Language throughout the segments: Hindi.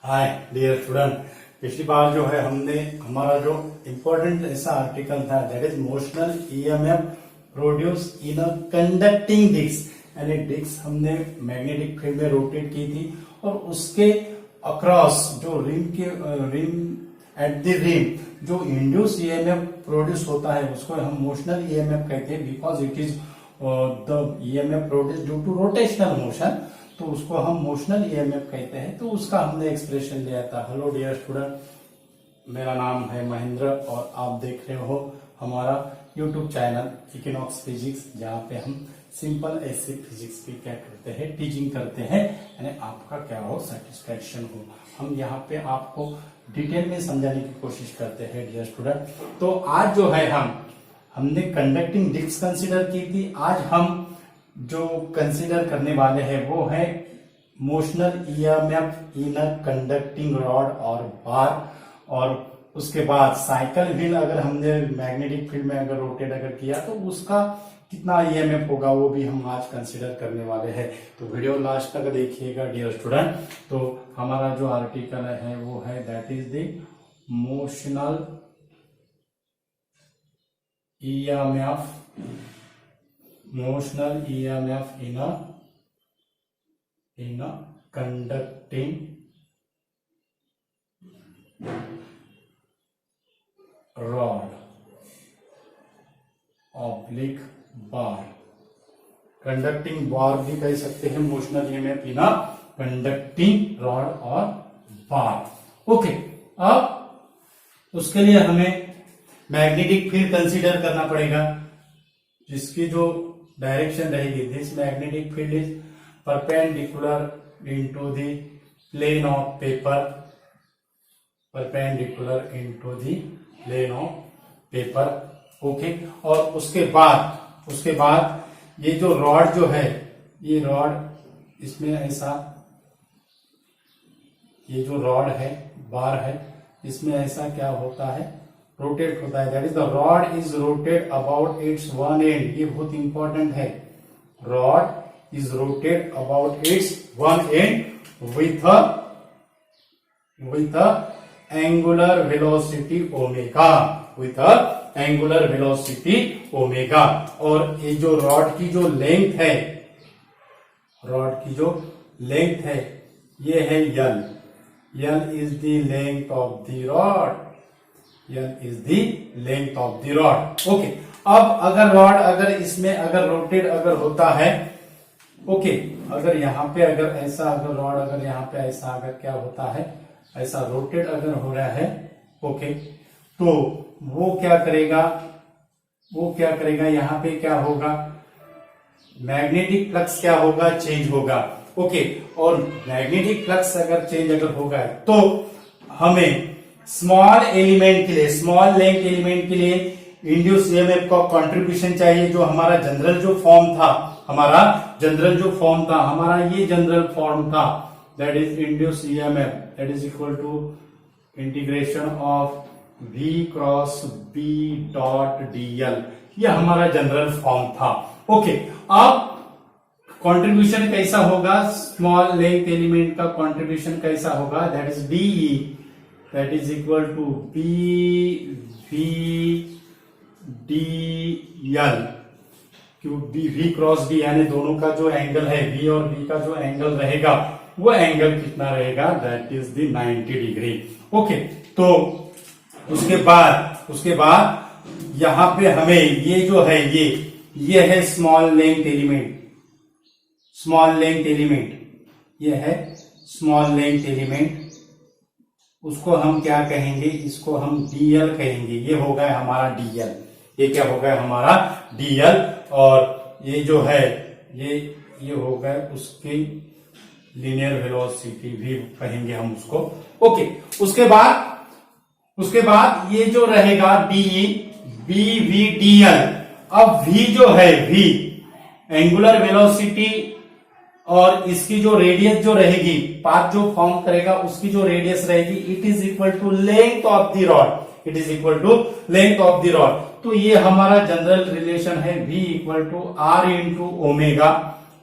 Hi dear student. पिछली बार जो है हमने हमारा जो इम्पोर्टेंट ऐसा आर्टिकल था that is motional EMF produce in a conducting disc, यानी डिस्क हमने मैग्नेटिक फील्ड में रोटेट की थी और उसके अक्रॉस जो रिम एट द रिम जो इंड्यूस ईएमएफ प्रोड्यूस होता है उसको हम मोशनल ईएमएफ कहते हैं because it is the EMF produce due to rotational motion, तो उसको हम मोशनल ईएमएफ कहते हैं। तो उसका हमने एक्सप्रेशन लिया था। हेलो डियर स्टूडेंट, मेरा नाम है महेंद्र और आप देख रहे हो हमारा यूट्यूब चैनल इक्विनॉक्स फिजिक्स, जहाँ पे हम सिंपल ऐसे फिजिक्स की क्या करते हैं, टीचिंग करते हैं, यानी आपका क्या हो, सेटिस्फेक्शन हो। हम यहाँ पे आपको डिटेल में समझाने की कोशिश करते हैं डियर स्टूडेंट। तो आज जो है हमने कंडक्टिंग डिस्क कंसिडर की थी। आज हम जो कंसीडर करने वाले हैं वो है motional EMF in a conducting rod और बार, और उसके बाद साइकिल व्हील अगर हमने मैग्नेटिक फील्ड में अगर रोटेट अगर किया तो उसका कितना ईएमएफ होगा वो भी हम आज कंसीडर करने वाले हैं। तो वीडियो लास्ट तक देखिएगा डियर स्टूडेंट। तो हमारा जो आर्टिकल है वो है that is the motional EMF in a conducting rod oblique bar। Conducting bar भी कह सकते हैं motional EMF in a conducting rod और बार। ओके, अब उसके लिए हमें मैग्नेटिक फील्ड कंसीडर करना पड़ेगा, जिसकी जो डायरेक्शन रहेगी, this magnetic field is perpendicular into the plane of paper, perpendicular into the plane of paper. Okay, और उसके बाद ये जो रॉड जो है, ये रॉड इसमें ऐसा, ये जो रॉड है, बार है, इसमें ऐसा क्या होता है, रोटेट होता है। That is the rod is rotate about it's one and. ये बहुत इंपॉर्टेंट है। Rod is rotate about it's one and with angular velocity omega, with angular velocity omega. और ये जो रॉड की जो लेंथ है, रॉड की जो लेंथ है ये है L. L is the length of the rod, L is the length of the rod। Okay, अब अगर रॉड अगर इसमें अगर रोटेट अगर होता है, ओके, अगर यहाँ पे अगर ऐसा अगर रॉड अगर यहाँ पे ऐसा अगर क्या होता है, ऐसा रोटेट अगर हो रहा है, ओके, तो वो क्या करेगा, यहाँ पे क्या होगा, मैग्नेटिक फ्लक्स क्या होगा, चेंज होगा। ओके, और मैग्नेटिक फ्लक्स अगर चेंज अगर होगा तो हमें स्मॉल एलिमेंट के लिए, स्मॉल लेंथ एलिमेंट के लिए इंड्यूस ईएमएफ का कंट्रीब्यूशन चाहिए। जो हमारा जनरल जो फॉर्म था, हमारा ये जनरल फॉर्म था, that is induce EMF, that is equal to integration of V cross B dot dl। ये हमारा जनरल फॉर्म था। ओके, अब कंट्रीब्यूशन कैसा होगा, स्मॉल लेंथ एलिमेंट का कंट्रीब्यूशन कैसा होगा, that is DE, that is equal to BV dl। क्यों V क्रॉस D, यानी दोनों का जो एंगल है, V और B का जो एंगल रहेगा वो एंगल कितना रहेगा, that is the 90 degree. Okay, तो उसके बाद यहां पे हमें ये जो है ये है स्मॉल लेंथ एलिमेंट, ये है स्मॉल लेंथ एलिमेंट। उसको हम क्या कहेंगे, इसको हम dl कहेंगे। ये होगा हमारा dl, ये क्या होगा हमारा dl, और ये जो है ये होगा उसकी लीनियर वेलोसिटी भी कहेंगे हम उसको। ओके, उसके बाद ये जो रहेगा de bv dl। अब v जो है, v एंगुलर वेलोसिटी और इसकी जो रेडियस जो रहेगी, पाथ जो फॉर्म करेगा उसकी जो रेडियस रहेगी, it is equal to length of the rod, it is equal to length of the rod. तो ये हमारा जनरल रिलेशन है, V equal to R into omega.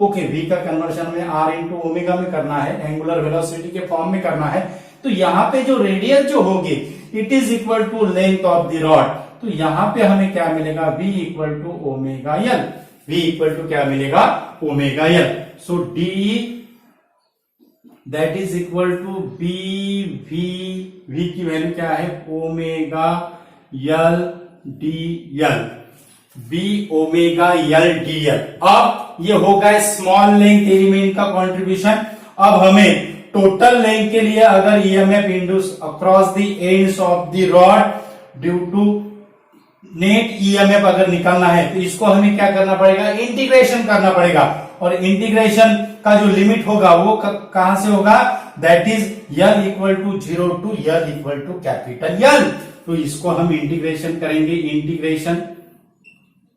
Okay, V का कन्वर्शन में R इंटू ओमेगा में करना है, एंगुलर वेलोसिटी के फॉर्म में करना है। तो यहाँ पे जो रेडियस जो होगी it is equal to length of the rod, तो यहाँ पे हमें क्या मिलेगा, v equal to omega L, v equal to क्या मिलेगा, omega L. So D that is equal to B V की वैल्यू क्या है, omega L D L, B omega L D L. अब ये होगा स्मॉल लेंथ एलिमेंट का कंट्रीब्यूशन। अब हमें टोटल लेंथ के लिए अगर EMF induce across the ends of the rod due to net EMF अगर निकालना है तो इसको हमें क्या करना पड़ेगा, इंटीग्रेशन करना पड़ेगा। और इंटीग्रेशन का जो लिमिट होगा वो कहां से होगा, that is L equal to 0 to L equal to capital L. तो इसको हम इंटीग्रेशन करेंगे, integration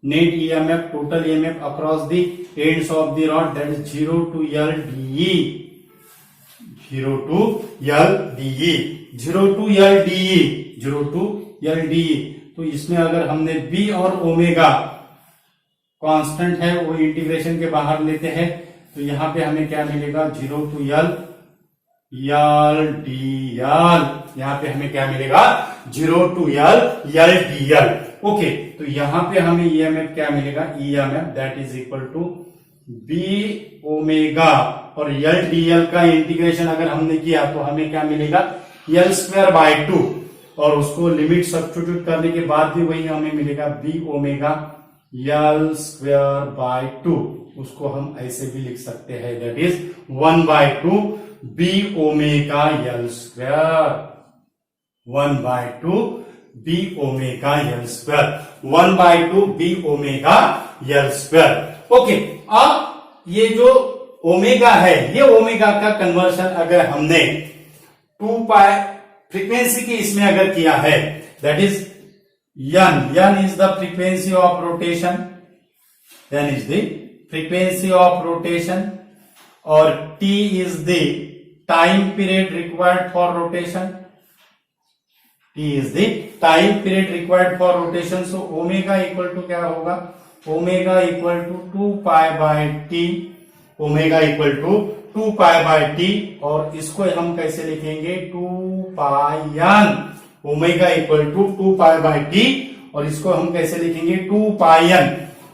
net EMF total EMF across the ends of the rod that is 0 to L DE, 0 to L DE, 0 to L DE, 0 to L DE. तो इसमें अगर हमने बी और ओमेगा कांस्टेंट है वो इंटीग्रेशन के बाहर लेते हैं तो यहां पे हमें क्या मिलेगा, 0 to L L D L, यहां पे हमें क्या मिलेगा, 0 to L L D L. Okay, तो यहां पे हमें ईएमएफ क्या मिलेगा, EMF that is equal to B omega और एल डी एल का इंटीग्रेशन अगर हमने किया तो हमें क्या मिलेगा, एल स्क्वायर बाय 2 और उसको लिमिट सब्स्टिट्यूट करने के बाद भी वही हमें मिलेगा B omega L square by 2। उसको हम ऐसे भी लिख सकते हैं that is 1/2 B omega L square, 1/2 B omega L square, 1/2 B omega L square. Okay, अब ये जो ओमेगा है ये ओमेगा का कन्वर्शन अगर हमने 2 पाई फ्रीक्वेंसी की इसमें अगर किया है that is n is the frequency of rotation, n is the frequency of rotation और t is the time period required for rotation, t is the time period required for rotation। so omega equal to क्या होगा, omega equal to 2 pi by t, omega equal to 2 pi by t और इसको हम कैसे लिखेंगे, 2 pi n, omega equal to 2 pi by T और इसको हम कैसे लिखेंगे, 2 पाई एन।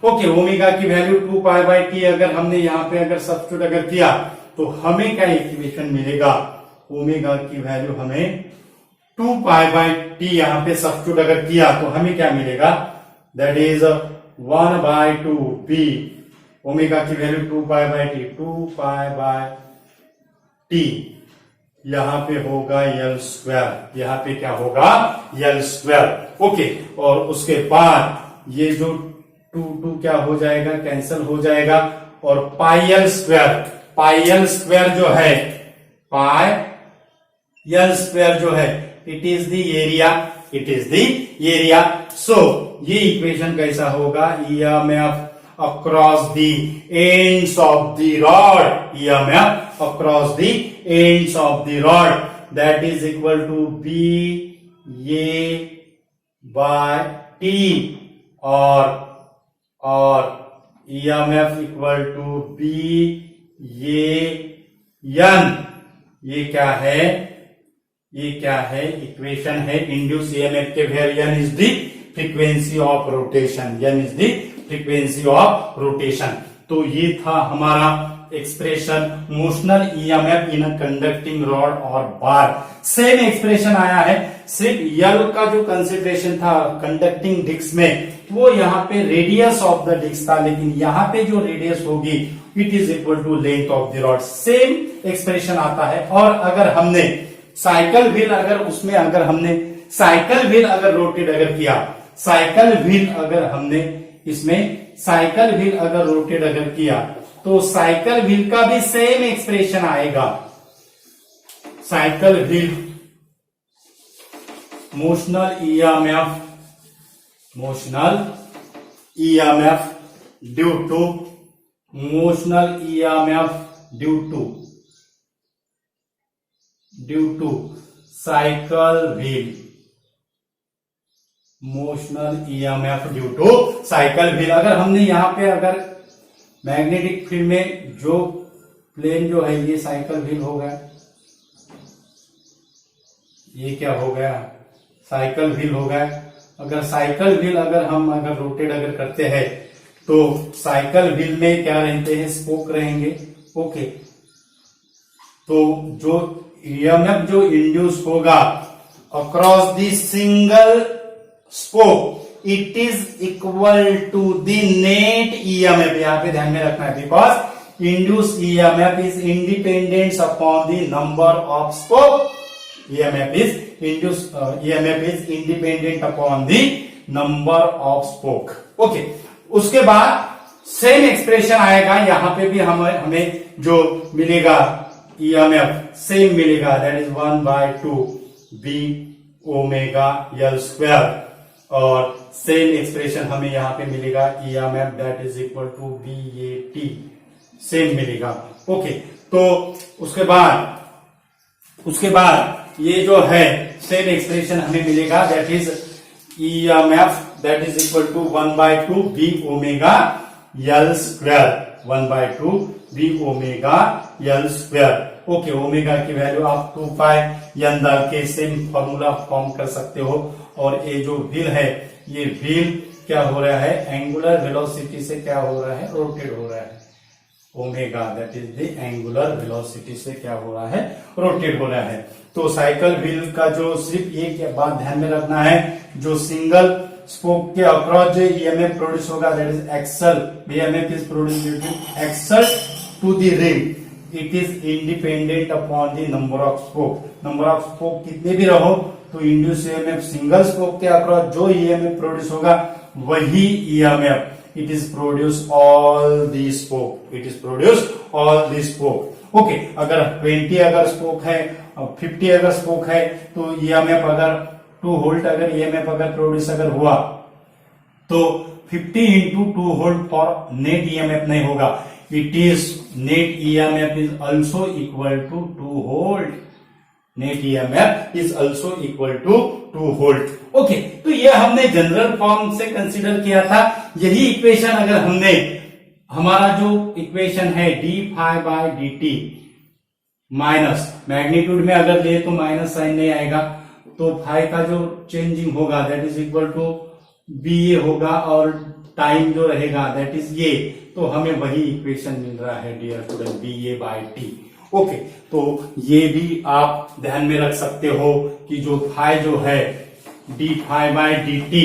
ओके, ओमेगा की वैल्यू 2 पाई बाई टी अगर हमने यहाँ पे अगर सब्स्टिट्यूट अगर किया तो हमें क्या इक्वेशन मिलेगा, ओमेगा की वैल्यू हमें 2 पाई बाई टी यहाँ पे सब्स्टिट्यूट अगर किया तो हमें क्या मिलेगा, दैट इज 1/2 बी, ओमेगा की value 2 pi by T, 2 pi by T यहां पे होगा एल स्क्वायर, यहां पे क्या होगा, एल स्क्वायर। ओके, और उसके बाद ये जो 2 क्या हो जाएगा, कैंसिल हो जाएगा और पाई एल स्क्वायर जो है, पाई एल स्क्वायर जो है it is the area, it is the area. So ये इक्वेशन कैसा होगा, EMF across the ends of the rod, EMF across the ends of the rod that is equal to B A by T और EMF equal to B A N। ये क्या है, ये क्या है, इक्वेशन है इंड्यूस EMF के where N is the frequency of rotation, N is the frequency of rotation. तो ये था हमारा expression motional EMF in a conducting rod और बार। सेम एक्सप्रेशन आया है, सिर्फ यल का जो कंसिडरेशन था कंडक्टिंग डिस्क में वो यहाँ पे रेडियस ऑफ द डिस्क था, लेकिन यहाँ पे जो रेडियस होगी it is equal to length of the rod. Same expression आता है। और अगर हमने साइकिल व्हील अगर उसमें अगर हमने साइकिल व्हील अगर रोटेट अगर किया, साइकिल व्हील अगर हमने इसमें साइकिल व्हील अगर रोटेट अगर किया तो साइकिल व्हील का भी सेम एक्सप्रेशन आएगा। Cycle wheel motional EMF due to motional EMF due to cycle wheel, motional EMF due to cycle wheel. अगर हमने यहां पे अगर मैग्नेटिक फील्ड में जो प्लेन जो है ये साइकिल व्हील होगा, ये क्या हो गया, साइकिल व्हील हो गया। अगर साइकिल व्हील अगर रोटेट अगर करते हैं तो साइकिल व्हील में क्या रहते हैं, स्पोक रहेंगे। ओके, तो जो ईएमएफ जो इंड्यूस होगा across the single spoke, it is equal to the net EMF. यहां पे ध्यान में रखना है, because induce EMF is independent upon the number of spoke. EMF is independent upon the number of spoke. Okay, उसके बाद सेम एक्सप्रेशन आएगा, यहां पे भी हमें जो मिलेगा EMF सेम मिलेगा, that is 1/2 B omega L square. और सेम एक्सप्रेशन हमें यहां पे मिलेगा EMF that is equal to BAT, same मिलेगा। ओके, तो उसके बाद ये जो है सेम एक्सप्रेशन हमें मिलेगा, that is EMF that is equal to 1/2 B omega L square, 1/2 B omega L square. Okay, omega की वैल्यू आप 2 पाई n डाल के सेम फॉर्मूला फॉर्म कर सकते हो। और ये जो व्हील है, ये व्हील क्या हो रहा है, एंगुलर वेलोसिटी से क्या हो रहा है, रोटेट हो रहा है। Omega that is the angular velocity से क्या हो रहा है, रोटेट हो रहा है। तो साइकिल व्हील का जो सिर्फ एक बात ध्यान में रखना है, जो सिंगल स्पोक के अक्रॉस जो ईएमएफ प्रोड्यूस होगा that is axle, EMF is produce between axle to the ring. It is independent upon the number of spoke. Number of spoke कितने भी रहो तो इंड्यूस ईएमएफ सिंगल स्पोक के अक्रॉस जो ईएमएफ प्रोड्यूस होगा वही EMF it is produce all these spoke, it is produce all these spoke। Okay, अगर 20 अगर स्पोक है, 50 अगर स्पोक है, तो ईएमएफ अगर 2 वोल्ट अगर ईएमएफ अगर प्रोड्यूस अगर हुआ तो 50 into 2 volt for net EMF नहीं होगा, it is net EMF is also equal to 2 volt. Net EMF is also equal to 2 volt. Okay, तो ये हमने जनरल फॉर्म से कंसीडर किया था। यही इक्वेशन अगर हमने हमारा जो इक्वेशन है d∅dt माइनस मैग्नीट्यूड में अगर ले तो माइनस साइन नहीं आएगा, तो फाई का जो चेंजिंग होगा that is equal to BA होगा और टाइम जो रहेगा दैट इज ये, तो हमें वही इक्वेशन मिल रहा है डियर स्टूडेंट, BA/T। ओके, तो ये भी आप ध्यान में रख सकते हो कि जो फाई जो है d∅dt।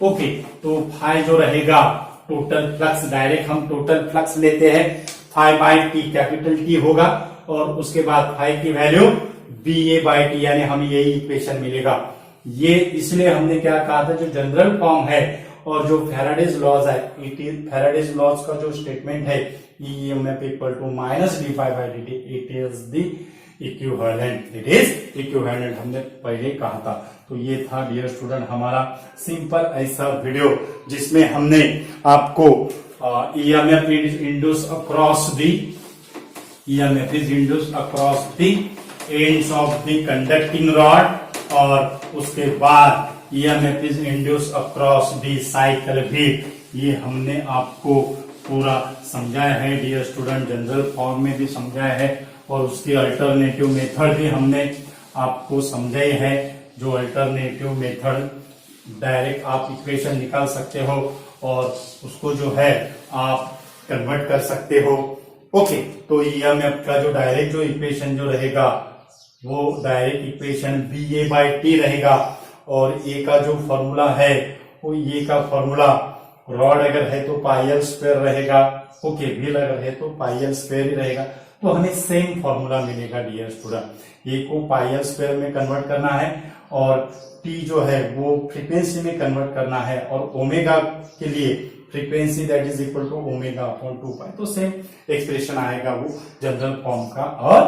ओके, तो फाई जो रहेगा टोटल फ्लक्स, डायरेक्ट हम टोटल फ्लक्स लेते हैं, φ/t कैपिटल T होगा और उसके बाद फाई की वैल्यू BA/T, यानी हमें यही इक्वेशन मिलेगा। ये इसलिए हमने क्या कहा था, जो जनरल फॉर्म है और जो फैराडेज लॉज है, फैराडेज लॉज का जो स्टेटमेंट है EMF equal to minus d∅/dt, it is the equivalent, it is equivalent, हमने पहले कहा था। तो ये था डियर स्टूडेंट हमारा सिंपल ऐसा वीडियो जिसमें हमने आपको EMF is induce across the ends of the conducting rod और उसके बाद EMF is induce across the cycle wheel. ये हमने आपको पूरा समझाया है डियर स्टूडेंट, जनरल फॉर्म में भी समझाया है और उसकी अल्टरनेटिव मेथड भी हमने आपको समझाई है। जो अल्टरनेटिव मेथड डायरेक्ट आप इक्वेशन निकाल सकते हो और उसको जो है आप कन्वर्ट कर सकते हो। ओके, तो EMF का जो डायरेक्ट जो इक्वेशन जो रहेगा वो डायरेक्ट इक्वेशन BA/T रहेगा और ए का जो फॉर्मूला है वो ये का फॉर्मूला, रॉड अगर है तो पायल स्क्वायर रहेगा, ओके, व्हील अगर है तो पायल स्क्वायर ही रहेगा। तो हमें सेम फॉर्मूला मिलेगा डियर स्टूडेंट। ए को पायल स्क्वायर में कन्वर्ट करना है और टी जो है वो फ्रीक्वेंसी में कन्वर्ट करना है और ओमेगा के लिए frequency that is equal to omega upon 2 pi. तो सेम एक्सप्रेशन आएगा वो जनरल फॉर्म का और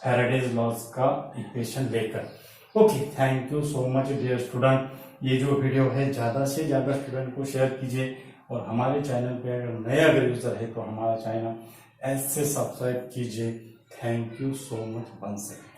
फैराडेज लॉज का इक्वेशन लेकर। Okay, thank you so much dear student. ये जो वीडियो है ज्यादा से ज्यादा स्टूडेंट को शेयर कीजिए और हमारे चैनल पे अगर नया अगर यूजर है तो हमारा चैनल ऐसे सब्सक्राइब कीजिए। Thank you so much once again.